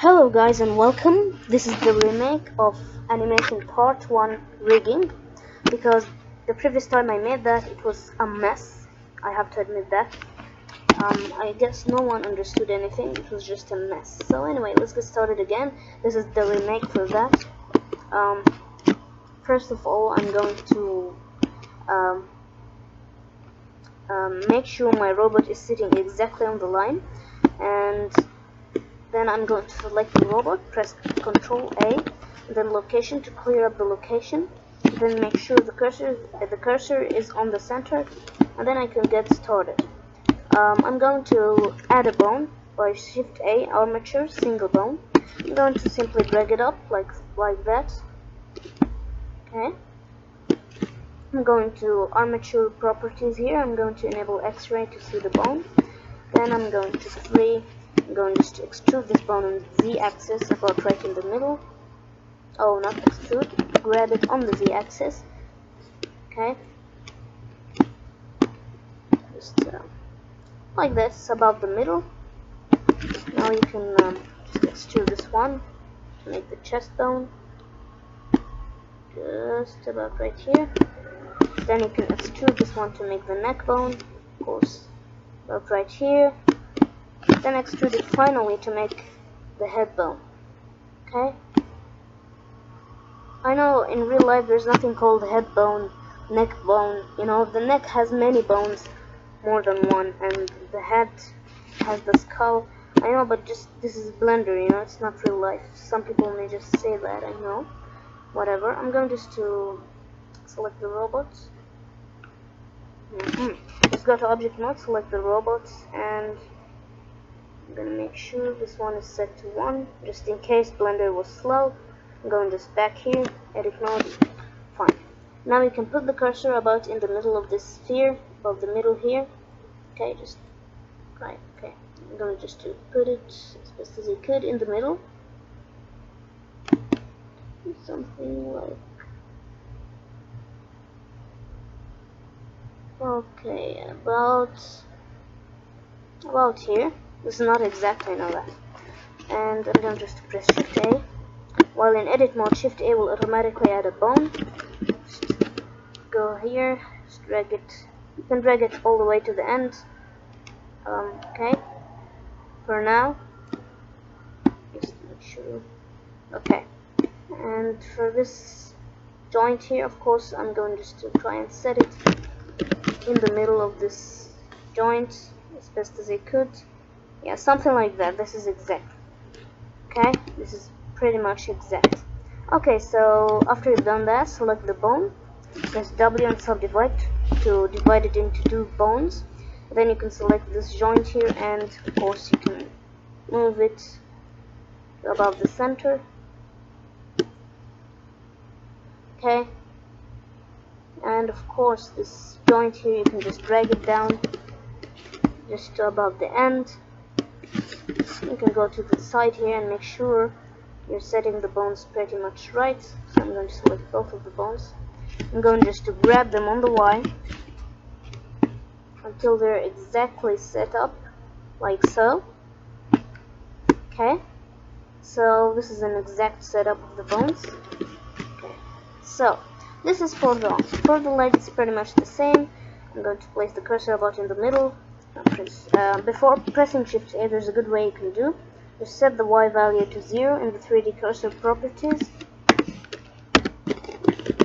Hello guys and welcome. This is the remake of animation part 1 rigging, because the previous time I made that it was a mess. I have to admit that. I guess no one understood anything. It was just a mess. So anyway, let's get started again. This is the remake for that. First of all, I'm going to make sure my robot is sitting exactly on the line, and then I'm going to select the robot, press Ctrl A, then location to clear up the location, then make sure the cursor is on the center, and then I can get started. I'm going to add a bone by Shift A, armature, single bone. I'm going to simply drag it up like that. Okay. I'm going to armature properties here. I'm going to enable X-ray to see the bone. Then I'm going to just to extrude this bone on the Z-axis, about right in the middle. Oh, not extrude, grab it on the Z-axis. Okay. Just like this, about the middle. Now you can just extrude this one to make the chest bone. Just about right here. Then you can extrude this one to make the neck bone, of course, about right here. Then extrude it finally to make the head bone. Okay? I know in real life there's nothing called head bone, neck bone. You know, the neck has many bones, more than one, and the head has the skull. I know, but just this is Blender, you know, it's not real life. Some people may just say that, I know. Whatever. I'm going just to select the robots. Just go to object mode, select the robots, and I'm gonna make sure this one is set to 1, just in case Blender was slow. I'm going just back here, edit mode, fine. Now you can put the cursor about in the middle of this sphere, above the middle here. Okay, just right. Okay, I'm going just to put it as best as I could in the middle. Something like. Okay, about here. This is not exact, I know that. And I'm going just to press Shift A. While in edit mode, Shift A will automatically add a bone. Just go here, just drag it. You can drag it all the way to the end. Okay. For now, just make sure. Okay. And for this joint here, of course, I'm going just to try and set it in the middle of this joint as best as I could. Yeah, something like that. This is exact. Okay, this is pretty much exact. Okay, so after you've done that, select the bone, press W and subdivide to divide it into 2 bones. Then you can select this joint here, and of course you can move it to about the center. Okay, and of course this joint here, you can just drag it down just to about the end. You can go to the side here and make sure you're setting the bones pretty much right. So I'm going to select both of the bones. I'm going just to grab them on the Y until they're exactly set up, like so. Okay, so this is an exact setup of the bones. Okay, so this is for the arms. For the legs, it's pretty much the same. I'm going to place the cursor about in the middle. Before pressing Shift A, there's a good way you can do. Just set the Y value to 0 in the 3D cursor properties,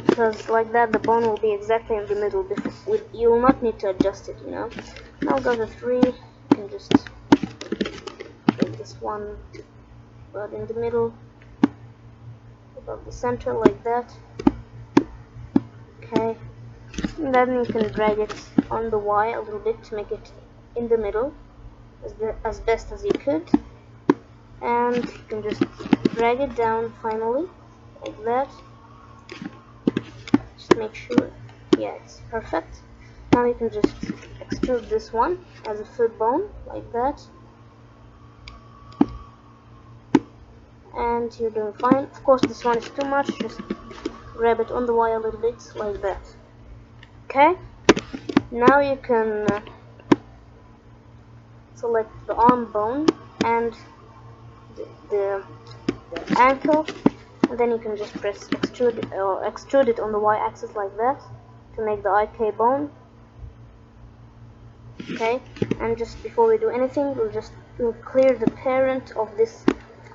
because like that the bone will be exactly in the middle. You will not need to adjust it, you know. Now go to 3. You can just make this one about in the middle, above the center, like that. Okay, and then you can drag it on the Y a little bit to make it in the middle as best as you could, and you can just drag it down finally like that. Just make sure, yeah, it's perfect. Now you can just extrude this one as a foot bone like that, and you're doing fine. Of course this one is too much, just grab it on the Y a little bit like that. Okay, now you can select the arm bone and the ankle, and then you can just press extrude it on the y-axis like that to make the IK bone. Okay, and just before we do anything, we'll clear the parent of this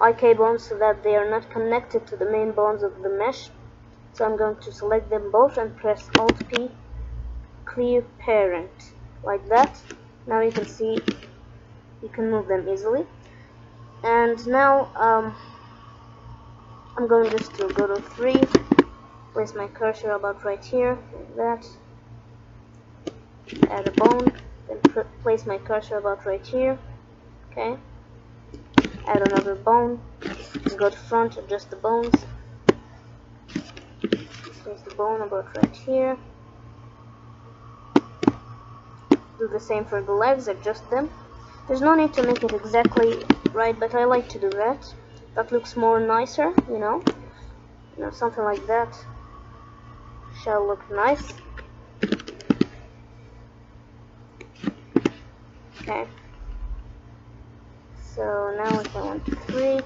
IK bones so that they are not connected to the main bones of the mesh. So I'm going to select them both and press Alt P, clear parent, like that. Now you can see you can move them easily. And now I'm going just to go to 3, place my cursor about right here, like that, add a bone, then place my cursor about right here, okay, add another bone, just go to front, adjust the bones, place the bone about right here, do the same for the legs, adjust them. There's no need to make it exactly right, but I like to do that. That looks more nicer, you know, something like that shall look nice. Okay, so now if I want 3,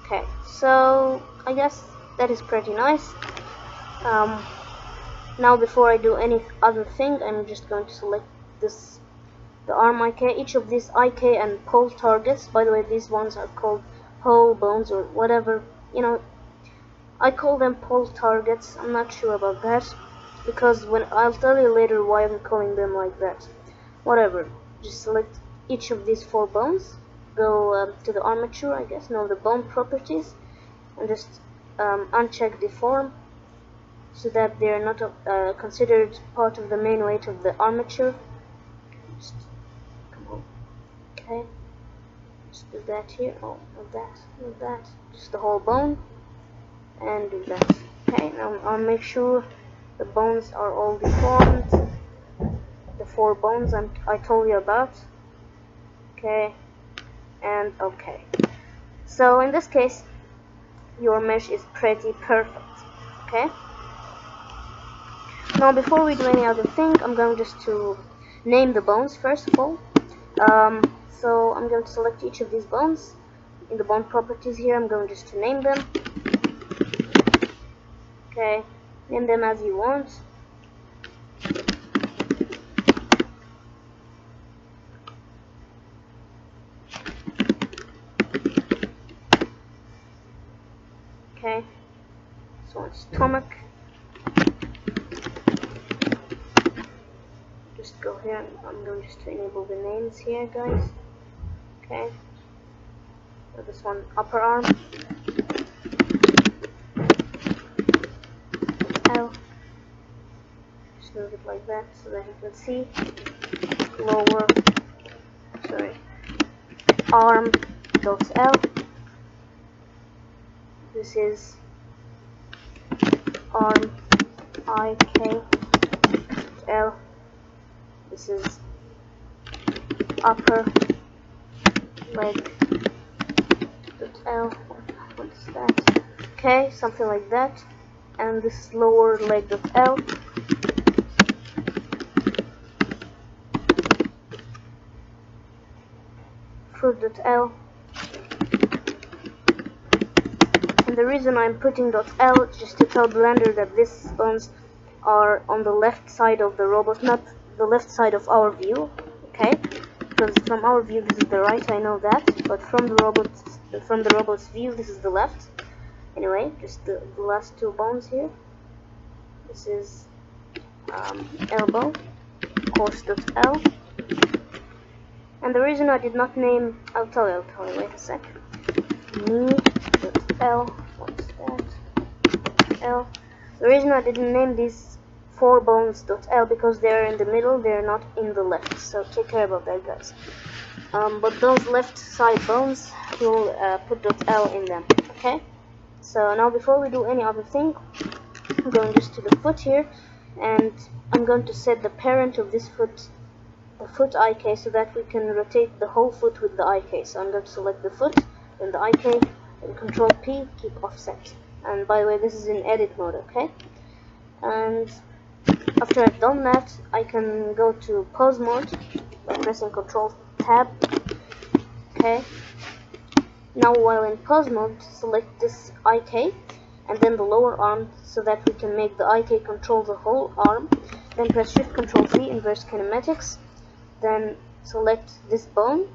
okay, so I guess that is pretty nice. Now before I do any other thing, I'm just going to select the arm IK. Each of these IK and pole targets, by the way, these ones are called pole bones or whatever, you know, I call them pole targets. I'm not sure about that, because I'll tell you later why I'm calling them like that. Whatever, just select each of these 4 bones, go to the armature, I guess, no, the bone properties, and just uncheck deform so that they are not considered part of the main weight of the armature. Just, come on, okay, just do that here. Oh, not that, just the whole bone, and do that. Okay, now I'll make sure the bones are all deformed, the 4 bones I told you about. Okay, and okay. So in this case, your mesh is pretty perfect. Okay. Now before we do any other thing, I'm going just to name the bones first of all. So I'm going to select each of these bones. In the bone properties here, I'm going just to name them. Okay, name them as you want. Okay, so it's stomach. Just go here, I'm going just to enable the names here, guys. Okay, so this one, upper arm, L, just move it like that so that you can see. Lower, sorry, arm dot L, this is arm IK L, this is upper leg dot L, what is that? Okay, something like that. And this is lower leg dot L. Foot dot L. And the reason I'm putting .L is just to tell Blender that these bones are on the left side of the robot, not the left side of our view, okay? Because from our view this is the right, I know that, but from the robot's view this is the left. Anyway, just the last 2 bones here. This is elbow, course.L. And the reason I did not name, I'll tell you, wait a sec. Knee.L, what's that? L. The reason I didn't name these 4 bones.L because they're in the middle, they're not in the left. So take care about that, guys. But those left side bones, you'll put .L in them, okay? So now before we do any other thing, I'm going just to the foot here, and I'm going to set the parent of this foot, the foot IK, so that we can rotate the whole foot with the IK. So I'm going to select the foot, then the IK, and Control P, keep offset. And by the way, this is in edit mode, okay? And after I've done that, I can go to pose mode by pressing Control Tab, okay? Now while in pause mode, select this IK and then the lower arm so that we can make the IK control the whole arm. Then press Shift Ctrl C, inverse kinematics. Then select this bone,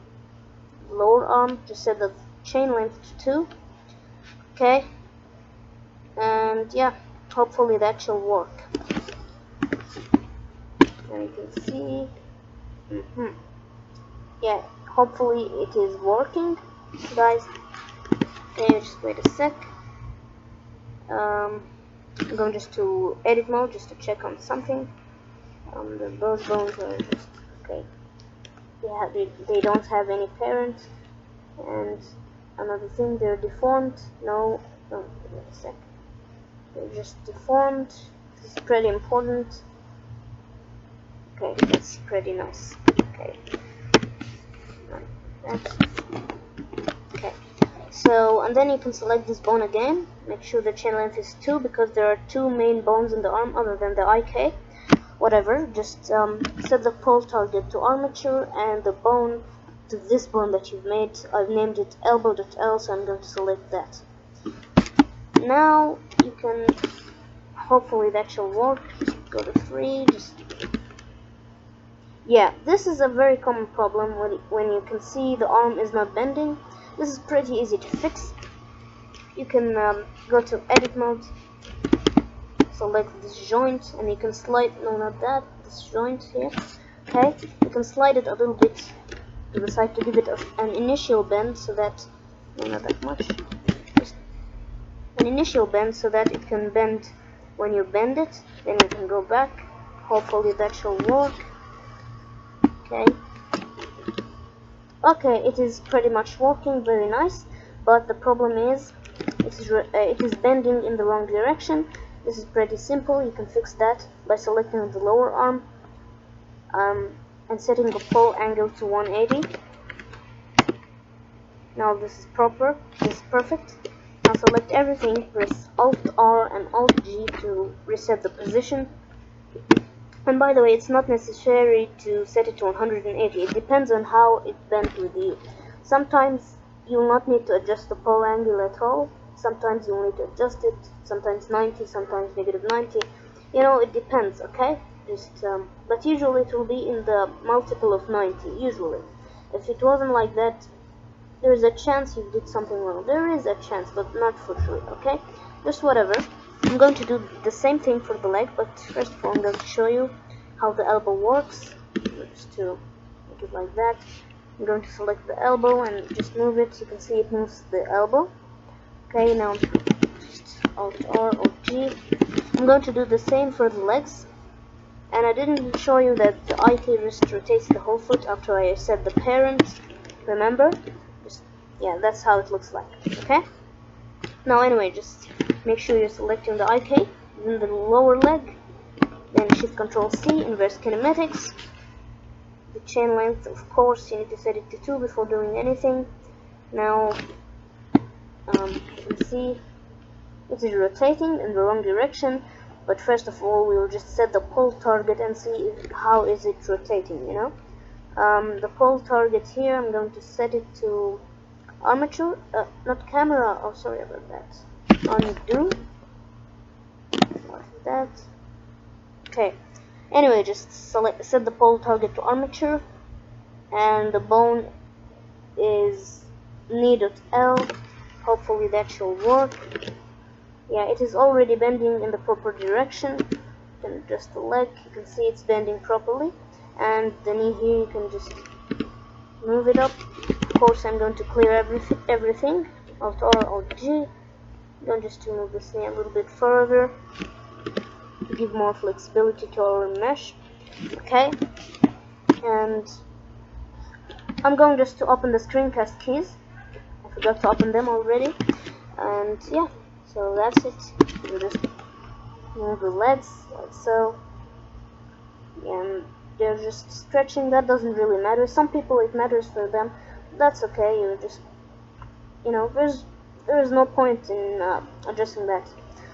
lower arm, to set the chain length to 2. Okay, and yeah, hopefully that shall work. And you can see, yeah, hopefully it is working, guys. Okay, just wait a sec. I'm going just to edit mode just to check on something. Those bones are just okay. Yeah, they don't have any parent. And another thing, they're deformed. No, wait a sec. They're just deformed. This is pretty important. Okay, that's pretty nice. Okay. Okay. So, and then you can select this bone again. Make sure the chain length is 2 because there are 2 main bones in the arm other than the IK. Whatever, just set the pole target to armature and the bone to this bone that you've made. I've named it elbow.L, so I'm going to select that. Now you can, hopefully that shall work. Just go to 3. Yeah, this is a very common problem when you can see the arm is not bending. This is pretty easy to fix. You can go to edit mode, select this joint, and you can slide, no, not that, this joint here. Okay, you can slide it a little bit to the side to give it an initial bend so that, no, not that much, just an initial bend so that it can bend when you bend it. Then you can go back. Hopefully that shall work. Okay, it is pretty much working, very nice, but the problem is it is bending in the wrong direction. This is pretty simple. You can fix that by selecting the lower arm and setting the pole angle to 180. Now this is proper, this is perfect. Now select everything, press Alt R and Alt G to reset the position. And by the way, it's not necessary to set it to 180. It depends on how it bent with you. Sometimes you'll not need to adjust the pole angle at all. Sometimes you'll need to adjust it. Sometimes 90, sometimes negative 90. You know, it depends, okay? But usually it will be in the multiple of 90, usually. If it wasn't like that, there is a chance you did something wrong. There is a chance, but not for sure, okay? Just whatever. I'm going to do the same thing for the leg, but first of all I'm going to show you how the elbow works. Just to make it like that. I'm going to select the elbow and just move it. You can see it moves the elbow. Okay, now just Alt R, Alt G. I'm going to do the same for the legs. And I didn't show you that the IK wrist rotates the whole foot after I set the parent. Remember? Yeah, that's how it looks like. Okay? Now anyway, just make sure you're selecting the IK, then the lower leg, then Shift Control C, inverse kinematics. The chain length, of course, you need to set it to 2 before doing anything. Now, you can see it is rotating in the wrong direction, but first of all, we'll just set the pole target and see how is it rotating, you know. The pole target here, I'm going to set it to armature, not camera, oh sorry about that, undo, like that. Okay, anyway, just set the pole target to armature, and the bone is knee.L. Hopefully that shall work. Yeah, it is already bending in the proper direction. Then adjust the leg, you can see it's bending properly, and the knee here, you can just move it up. Of course, I'm going to clear everything. Alt R, Alt G. I'm going just to move this knee a little bit further to give more flexibility to our mesh. Okay, and I'm going just to open the screencast keys. I forgot to open them already. And yeah, so that's it. You just move the legs like so. And they're just stretching. That doesn't really matter. Some people it matters for them. That's okay. You just, you know, there is no point in adjusting that.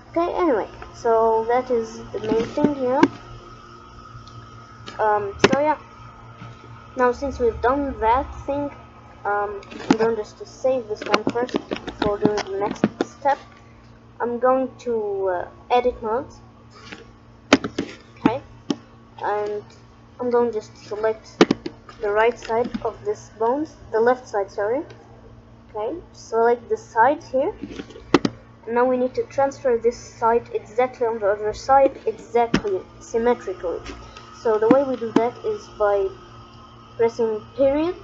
Okay. Anyway, so that is the main thing, you know. So yeah. Now since we've done that thing, I'm going just to save this one first before doing the next step. I'm going to edit mode, okay, and I'm going to just select the right side of this bones, the left side, sorry, okay, select the side here, and now we need to transfer this side exactly on the other side, exactly symmetrically. So the way we do that is by pressing period,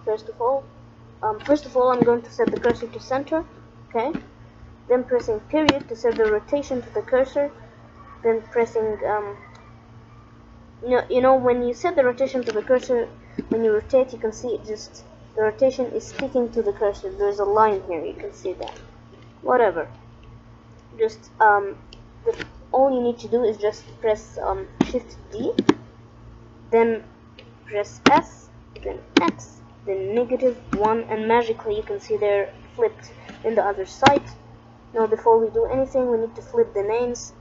first of all. I'm going to set the cursor to center, okay, then pressing period to set the rotation to the cursor, then pressing, you know, when you set the rotation to the cursor, when you rotate, you can see it just, the rotation is sticking to the cursor, there's a line here, you can see that, whatever, just, all you need to do is just press, Shift D, then press S, then X, then -1, and magically you can see they're flipped in the other side. Now before we do anything, we need to flip the names.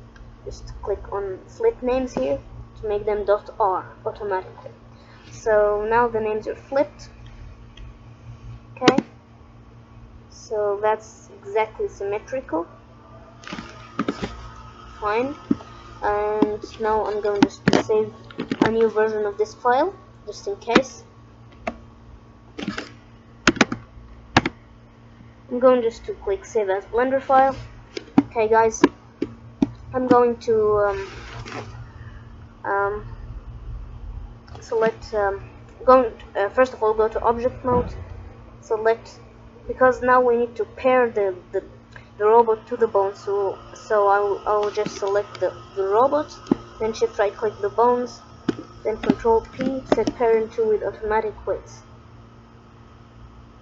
Just click on flip names here to make them .r automatically. So now the names are flipped. Okay, so that's exactly symmetrical. Fine. And now I'm going just to save a new version of this file, just in case. I'm going just to click save as Blender file. Okay guys, I'm going to select, first of all go to object mode, select, because now we need to pair the robot to the bone, so I will just select the robot, then shift right click the bones, then control P, set parent to with automatic weights,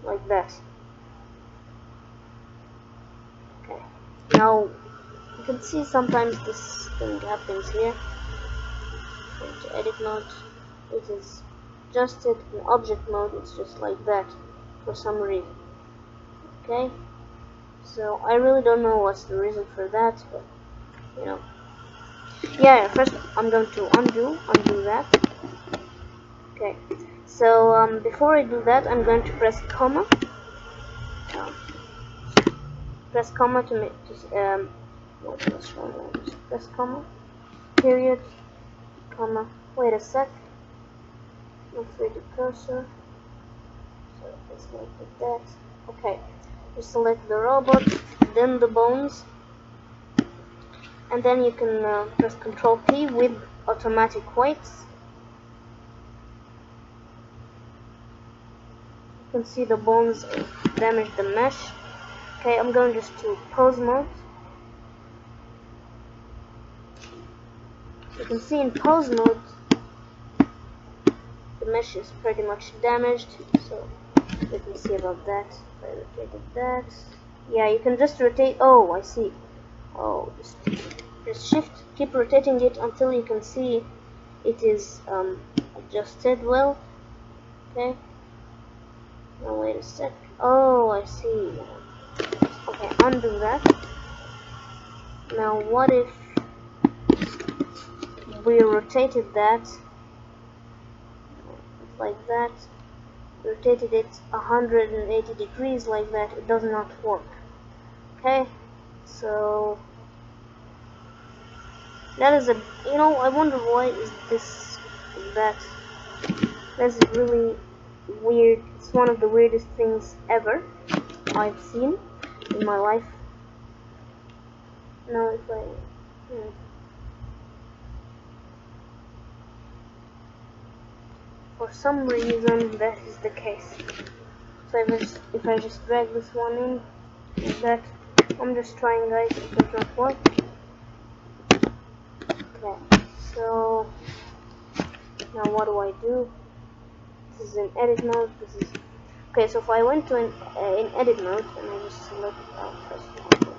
like that. Okay, now you can see sometimes this thing happens here. Go to edit mode, it is adjusted. In object mode it's just like that for some reason. Okay, so I really don't know what's the reason for that, but you know, yeah, first I'm going to undo that. Okay, so before I do that, I'm going to press comma, to make press comma, period, comma, wait a sec, let's read the cursor, so let's make it that. Okay, you select the robot, then the bones, and then you can press Ctrl P with automatic weights. You can see the bones damage the mesh. Okay, I'm going just to pose mode. You can see in pose mode the mesh is pretty much damaged, so let me see about that. If I rotated that, yeah, you can just rotate. Oh, I see. Oh, just press shift, keep rotating it until you can see it is adjusted well. Okay, now wait a sec. Oh, I see. Okay, undo that. Now what if we rotated that like that, rotated it 180 degrees like that? It does not work. Okay, so that is a, you know, I wonder why is this that. That's really weird. It's one of the weirdest things ever I've seen in my life. Now if I for some reason that is the case. So if I just drag this one in like that, I'm just trying, guys, it does not work. Okay, so now what do I do? This is in edit mode. This is okay. So if I went to in edit mode and I just select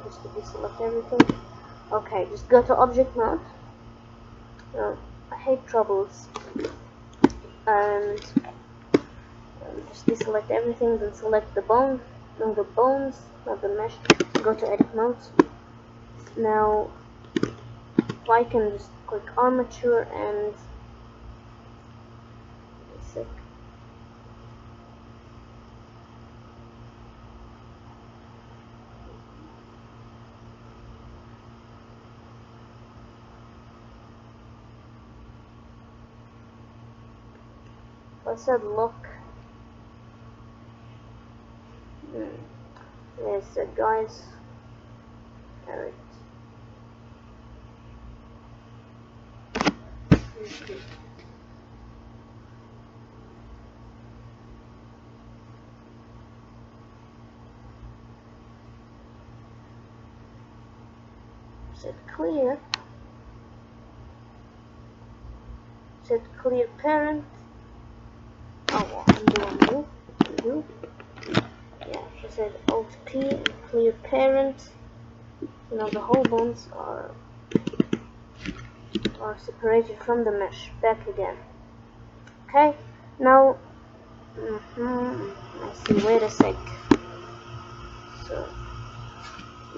just to deselect everything. Okay, just go to object mode. I hate troubles. And just deselect everything, then select the bone, not the bones, not the mesh. Go to edit mode. Now, if I can just click armature and I said lock. Yes, guys. Alright. Set clear. Set clear parent. Oh, undo. Yeah, I said Alt P and clear parent. So now the whole bones are separated from the mesh. Back again. Okay. Now, I see. Wait a sec. So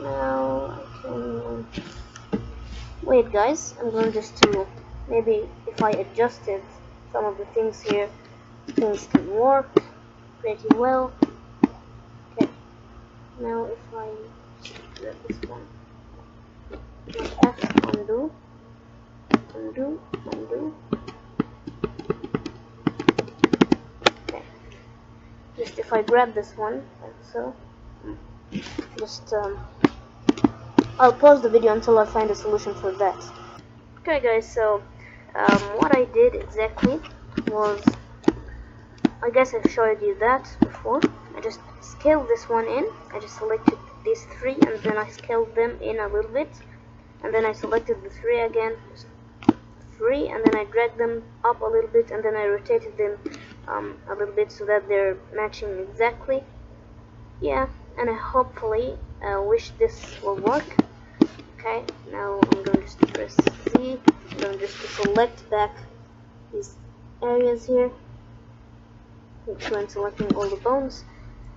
now I can wait, guys. I'm going just to maybe if I adjusted some of the things here, things can work pretty well. Okay. Now if I grab this one, F, undo. Okay. Just if I grab this one, like so. Just I'll pause the video until I find a solution for that. Okay, guys. So what I did exactly was, I guess I've showed you that before. I just scaled this one in. I just selected these three and then I scaled them in a little bit. And then I selected the three again, three, and then I dragged them up a little bit and then I rotated them a little bit so that they're matching exactly. Yeah, and I hopefully wish this will work. Okay, now I'm going to press Z. I'm going just to select back these areas here. Make sure I'm selecting all the bones.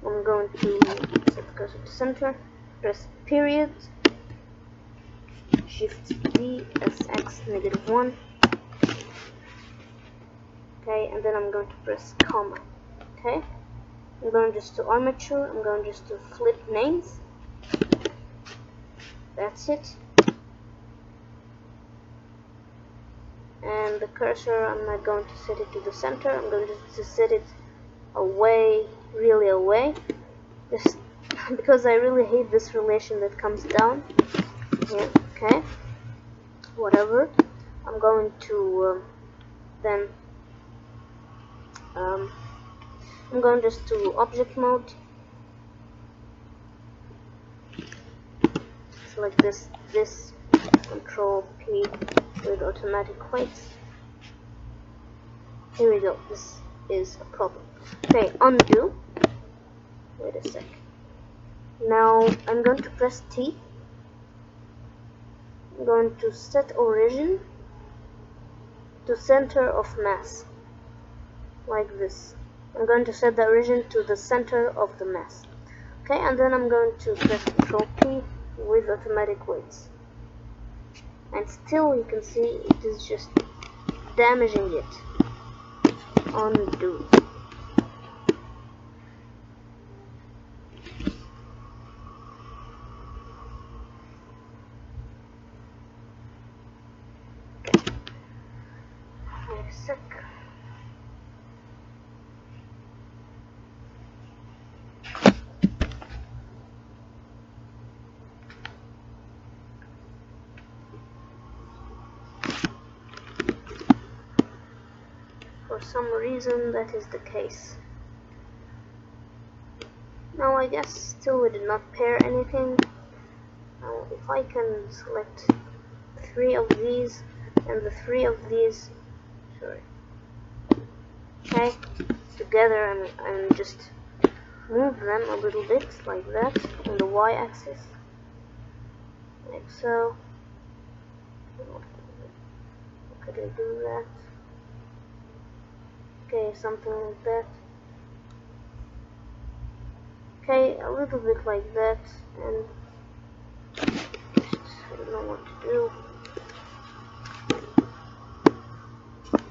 I'm going to set the cursor to center, press period, Shift D, SX -1. Okay, and then I'm going to press comma. Okay, I'm going just to armature. I'm going just to flip names. That's it. And the cursor, I'm not going to set it to the center. I'm going to set it away, really away, just because I really hate this relation that comes down here. Okay, whatever. I'm going to then I'm going just to object mode, select this Control P with automatic weights. Here we go. This is a problem. Okay, undo. Wait a sec. Now I'm going to press T. I'm going to set origin to center of mass, like this. I'm going to set the origin to the center of the mass. Okay, and then I'm going to press Control P with automatic weights. And still you can see it is just damaging it. Undo. Wait a sec. For some reason that is the case. Now I guess still we did not pair anything. Now if I can select 3 of these and the 3 of these, sorry, okay, together and just move them a little bit like that on the y-axis, like so. How could I do that? Okay, something like that. Okay, a little bit like that, and I don't know what to do.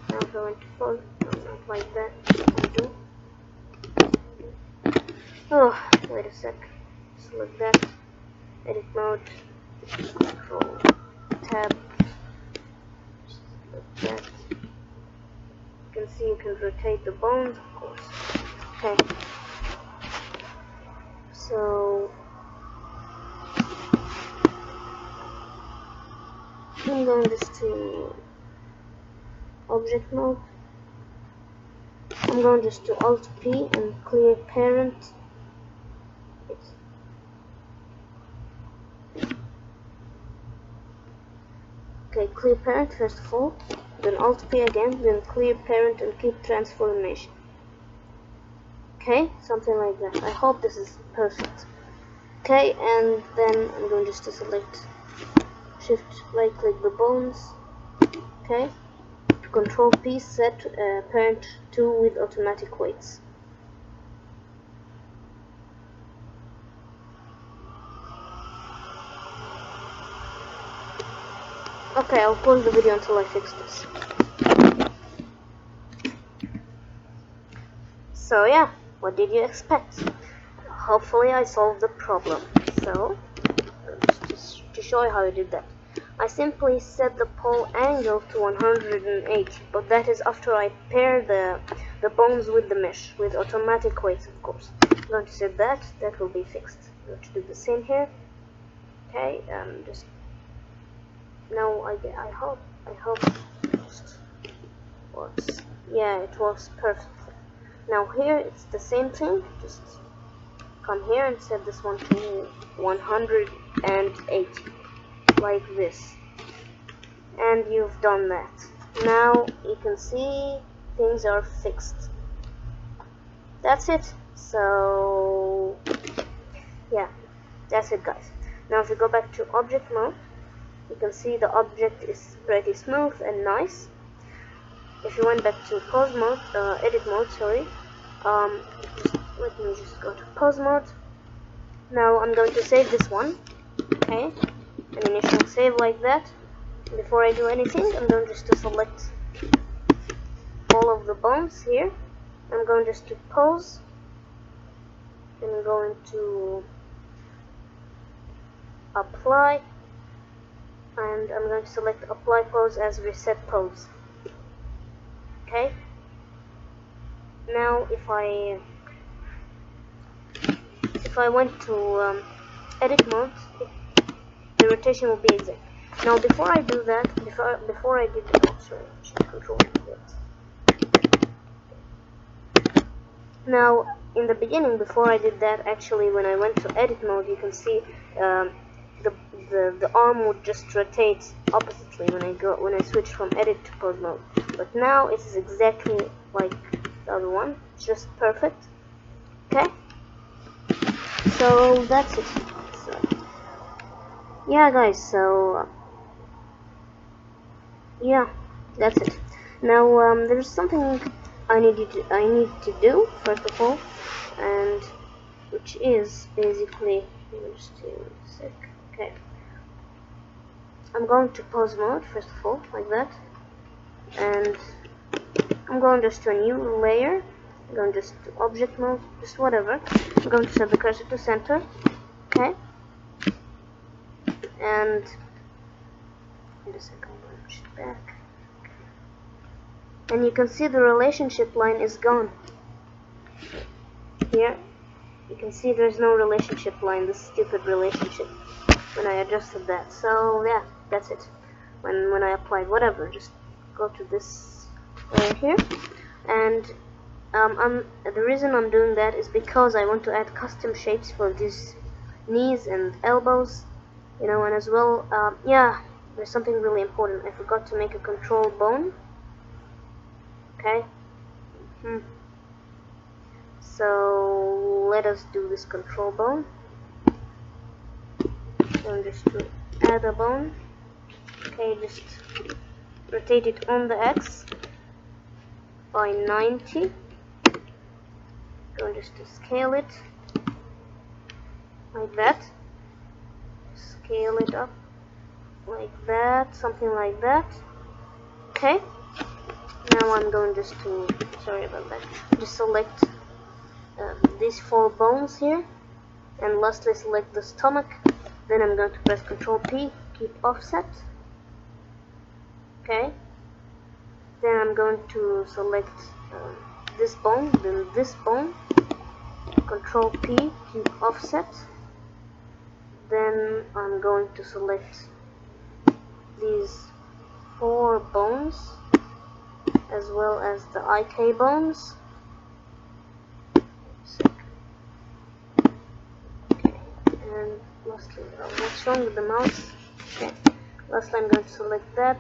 Now I'm going to fold, not like that. Undo. Oh, wait a sec. Select that. Edit mode. Control. Tab. Just like that. can see you can rotate the bones, of course. Okay. So I'm going just to object mode. I'm going just to Alt P and clear parent. Okay, clear parent first of all, then Alt P again, then clear parent and keep transformation. Okay, something like that. I hope this is perfect. Okay, and then I'm going just to select Shift right click the bones. Okay, Control P, set parent 2 with automatic weights. Okay, I'll pause the video until I fix this. So yeah, what did you expect? Hopefully I solved the problem. So, just to show you how I did that. I simply set the pole angle to 180, but that is after I pair the bones with the mesh, with automatic weights, of course. I'm going to set that will be fixed. I'm going to do the same here. Okay, just now I hope it just works. Yeah, it works perfectly. Now here it's the same thing, just come here and set this one to 180, like this. And you've done that. Now you can see things are fixed. That's it. So yeah, that's it guys. Now if you go back to object mode, you can see the object is pretty smooth and nice. If you went back to pause mode, edit mode, sorry, let me just go to pause mode. Now I'm going to save this one, okay, an initial save like that. Before I do anything, I'm going just to select all of the bones here. I'm going just to pause, and I'm going to apply, and I'm going to select apply pose as reset pose. Okay. Now if I went to edit mode, the rotation will be exact. Now before I do that, before I did the control it. Now in the beginning, before I did that, actually when I went to edit mode, you can see the arm would just rotate oppositely when I switch from edit to pause mode. But now it is exactly like the other one. It's just perfect. Okay. So that's it. So yeah, guys. So yeah, that's it. Now there's something I need to do first of all, and which is basically just a sec. Okay. I'm going to pause mode first of all, like that, and I'm going just to a new layer. I'm going just to object mode, just whatever. I'm going to set the cursor to center, okay, and in a second I'm going to push it back, and you can see the relationship line is gone. Here you can see there's no relationship line, this stupid relationship, when I adjusted that. So yeah, that's it. When I applied whatever, just go to this layer here, and the reason I'm doing that is because I want to add custom shapes for these knees and elbows, you know, and as well, yeah, there's something really important. I forgot to make a control bone. Okay. So let us do this control bone. And just to add a bone. Okay, just rotate it on the X by 90. Go just to scale it like that. Scale it up like that, something like that. Okay. Now I'm going just to, sorry about that, just select these 4 bones here, and lastly select the stomach. Then I'm going to press Ctrl P, keep offset. Okay. Then I'm going to select this bone, then this bone, Control P, keep offset. Then I'm going to select these 4 bones as well as the IK bones. Okay, and lastly, what's wrong with the mouse? Okay, lastly I'm going to select that.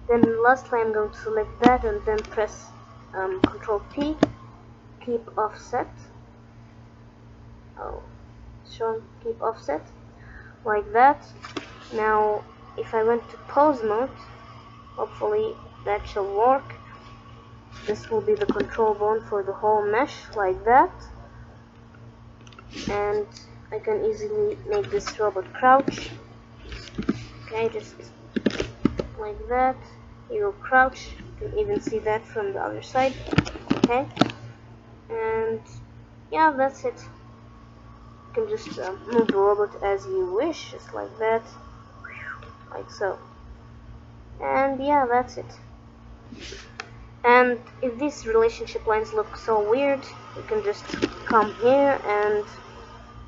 Then lastly I'm going to select that and then press Control P, keep offset. Oh, show keep offset like that. Now if I went to pose mode, hopefully that shall work. This will be the control bone for the whole mesh like that, and I can easily make this robot crouch. Okay, just like that. He will crouch. You can even see that from the other side. Okay, and yeah, that's it. You can just move the robot as you wish, just like that, like so. And yeah, that's it. And if these relationship lines look so weird, you can just come here and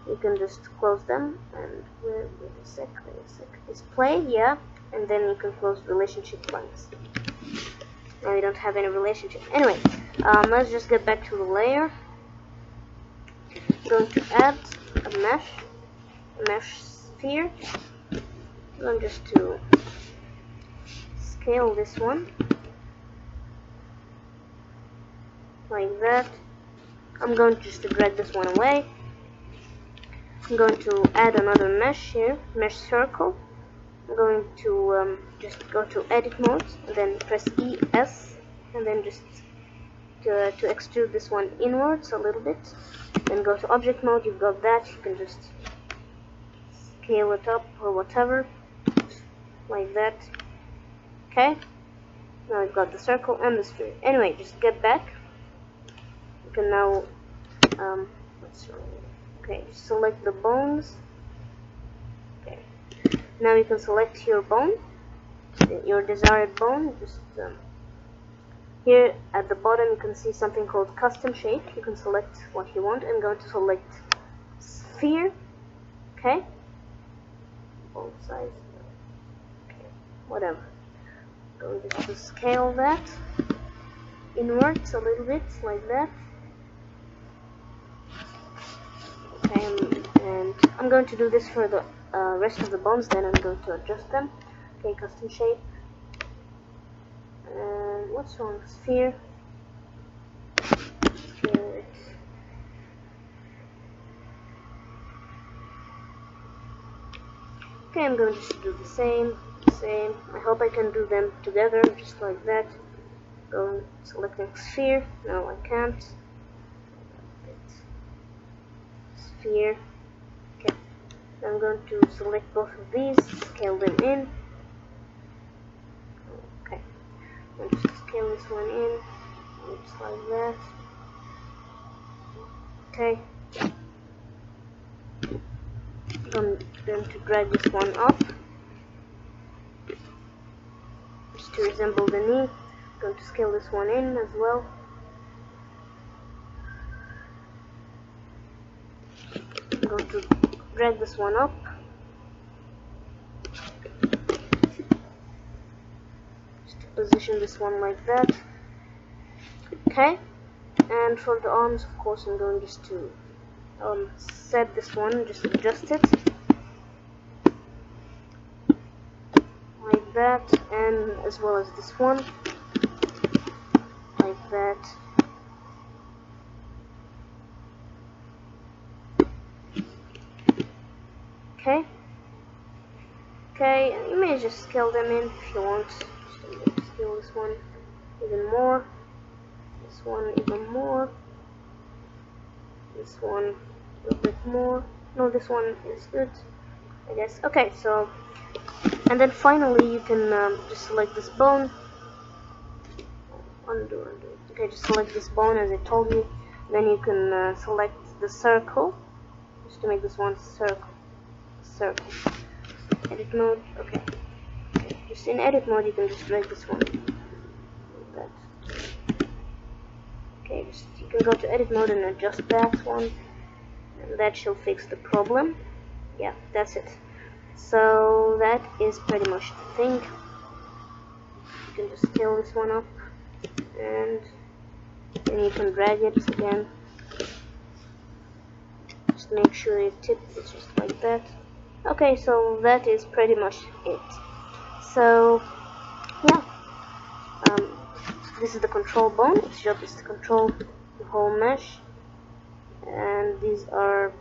you can just close them. And wait a sec, display, yeah, and then you can close relationship lines. Now you don't have any relationship. Anyway, let's just get back to the layer. I'm going to add a mesh sphere. I'm going just to scale this one like that. I'm going just to drag this one away. I'm going to add another mesh here, mesh circle. I'm going to just go to edit mode and then press ES and then just to extrude this one inwards a little bit. Then go to object mode. You've got that. You can just scale it up or whatever, like that. Okay. Now I've got the circle and the sphere. Anyway, just get back. You can now okay, select the bones. Okay. Now you can select your bone, your desired bone. Just here at the bottom you can see something called custom shape. You can select what you want. I'm going to select sphere. Okay. Both sides. Okay. Whatever. I'm going to scale that inwards a little bit, like that. Okay, and I'm going to do this for the rest of the bones. Then I'm going to adjust them. Okay, custom shape. And what's wrong? Sphere. Sphere. Okay, I'm going to do the same. I hope I can do them together, just like that. Go selecting sphere. No, I can't. Sphere. Okay. I'm going to select both of these, scale them in. Okay. I'm just scale this one in, just like that. Okay. I'm going to drag this one up, just to resemble the knee. I'm going to scale this one in as well. I'm going to drag this one up. Just to position this one like that. Okay. And for the arms, of course, I'm going just to set this one, just adjust it like that, and as well as this one like that. Okay. Okay, and you may just scale them in if you want. Just scale this one even more, this one even more, this one a little bit more. No, this one is good, I guess. Okay, so, and then finally you can just select this bone. Undo. Okay, just select this bone as I told you. Then you can select the circle, just to make this one circle. Edit mode. Okay. Just in edit mode, you can just drag this one can go to edit mode and adjust that one, and that should fix the problem. Yeah, that's it. So that is pretty much the thing. You can just scale this one up, and then you can drag it again. Just make sure you tip it just like that. Okay, so that is pretty much it. So yeah, this is the control bone. Its job is to control the whole mesh, and these are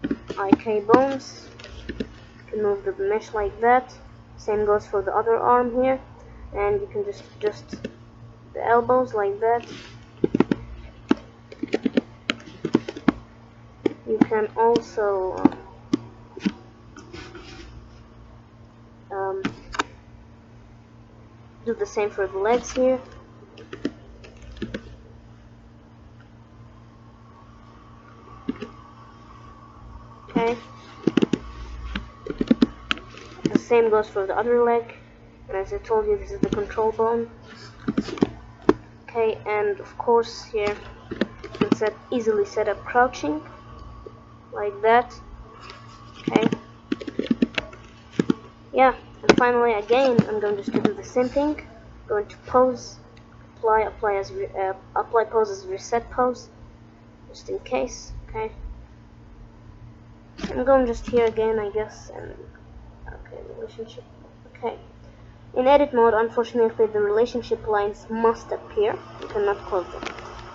IK bones. You can move the mesh like that. Same goes for the other arm here, and you can just adjust the elbows like that. You can also do the same for the legs here. Okay. The same goes for the other leg. And as I told you, this is the control bone. Okay, and of course here you can easily set up crouching like that. Okay. Yeah, and finally again I'm going just to do the same thing. Going to pose, apply pose as reset pose, just in case. Okay. I'm going just here again, I guess, and okay, relationship. Okay. In edit mode, unfortunately, the relationship lines must appear. You cannot close them.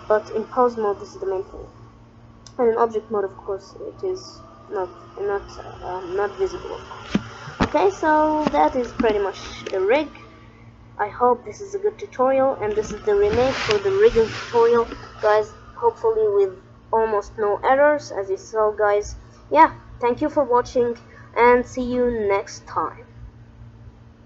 But in pose mode, this is the main thing. And in object mode, of course, it is not visible. Okay, so that is pretty much the rig. I hope this is a good tutorial, and this is the remake for the rigging tutorial, guys. Hopefully with almost no errors, as you saw, guys. Yeah, thank you for watching, and see you next time.